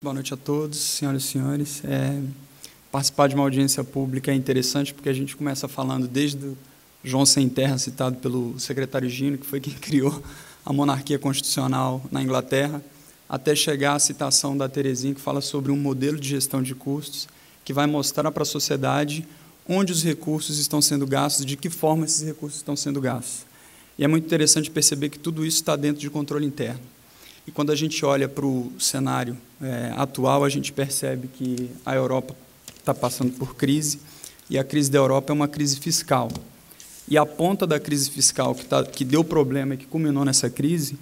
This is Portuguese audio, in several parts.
Boa noite a todos, senhoras e senhores. Participar de uma audiência pública é interessante porque a gente começa falando desde o João Sem Terra, citado pelo secretário Gino, que foi quem criou a monarquia constitucional na Inglaterra, até chegar à citação da Terezinha, que fala sobre um modelo de gestão de custos que vai mostrar para a sociedade onde os recursos estão sendo gastos, de que forma esses recursos estão sendo gastos. E é muito interessante perceber que tudo isso está dentro de controle interno. E quando a gente olha para o cenário atual, a gente percebe que a Europa está passando por crise, e a crise da Europa é uma crise fiscal. E a ponta da crise fiscal que deu problema e que culminou nessa crise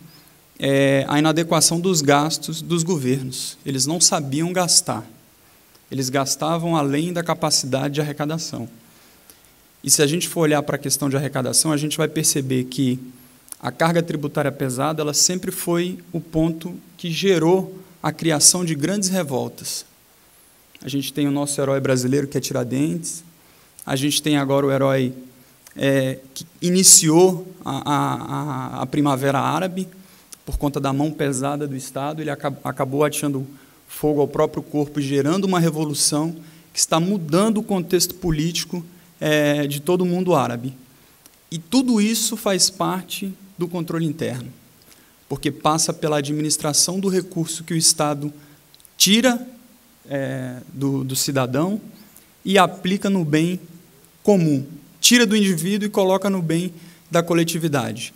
é a inadequação dos gastos dos governos. Eles não sabiam gastar. Eles gastavam além da capacidade de arrecadação. E se a gente for olhar para a questão de arrecadação, a gente vai perceber que a carga tributária pesada ela sempre foi o ponto que gerou a criação de grandes revoltas. A gente tem o nosso herói brasileiro, que é Tiradentes. A gente tem agora o herói que iniciou a Primavera Árabe, por conta da mão pesada do Estado. Ele acabou ateando fogo ao próprio corpo, gerando uma revolução que está mudando o contexto político de todo o mundo árabe. E tudo isso faz parte do controle interno, porque passa pela administração do recurso que o Estado tira do cidadão e aplica no bem comum, tira do indivíduo e coloca no bem da coletividade.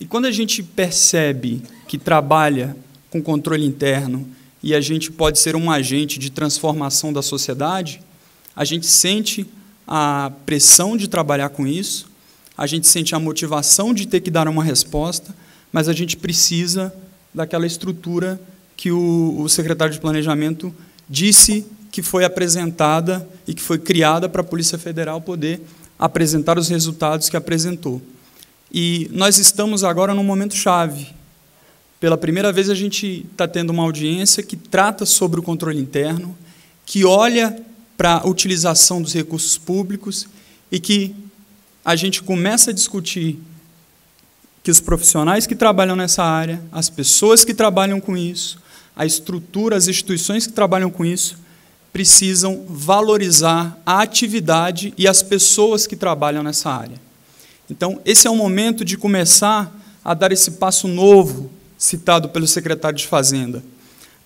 E quando a gente percebe que trabalha com controle interno e a gente pode ser um agente de transformação da sociedade, a gente sente a pressão de trabalhar com isso, a gente sente a motivação de ter que dar uma resposta, mas a gente precisa daquela estrutura que o secretário de Planejamento disse que foi apresentada e que foi criada para a Polícia Federal poder apresentar os resultados que apresentou. E nós estamos agora num momento chave. Pela primeira vez a gente está tendo uma audiência que trata sobre o controle interno, que olha para a utilização dos recursos públicos e que a gente começa a discutir que os profissionais que trabalham nessa área, as pessoas que trabalham com isso, a estrutura, as instituições que trabalham com isso, precisam valorizar a atividade e as pessoas que trabalham nessa área. Então, esse é o momento de começar a dar esse passo novo, citado pelo secretário de Fazenda,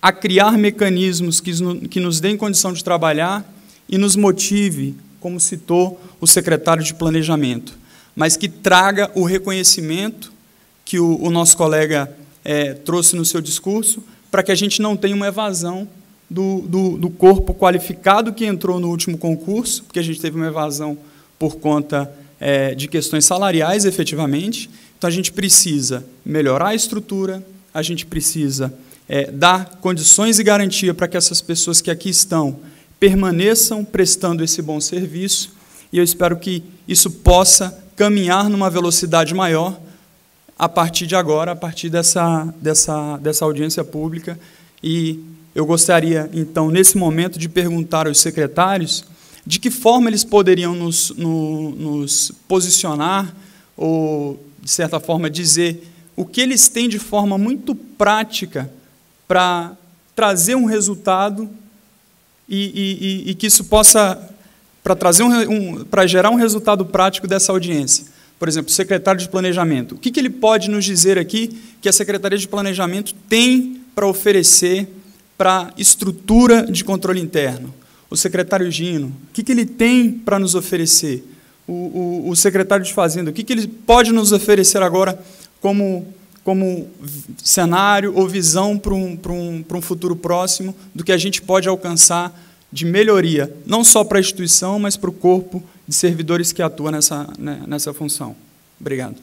a criar mecanismos que nos deem condição de trabalhar e nos motive, como citou o secretário de Planejamento, mas que traga o reconhecimento que o nosso colega trouxe no seu discurso, para que a gente não tenha uma evasão do corpo qualificado que entrou no último concurso, porque a gente teve uma evasão por conta de questões salariais, efetivamente. Então, a gente precisa melhorar a estrutura, a gente precisa dar condições e garantia para que essas pessoas que aqui estão permaneçam prestando esse bom serviço, e eu espero que isso possa caminhar numa velocidade maior a partir de agora, a partir dessa audiência pública. E eu gostaria, então, nesse momento, de perguntar aos secretários de que forma eles poderiam nos posicionar ou, de certa forma, dizer o que eles têm de forma muito prática para trazer um resultado e que isso possa, para gerar um resultado prático dessa audiência. Por exemplo, o secretário de Planejamento. O que ele pode nos dizer aqui que a Secretaria de Planejamento tem para oferecer para a estrutura de controle interno? O secretário Gino, o que ele tem para nos oferecer? O secretário de Fazenda, o que ele pode nos oferecer agora como cenário ou visão para um futuro próximo do que a gente pode alcançar de melhoria, não só para a instituição, mas para o corpo de servidores que atua nessa função. Obrigado.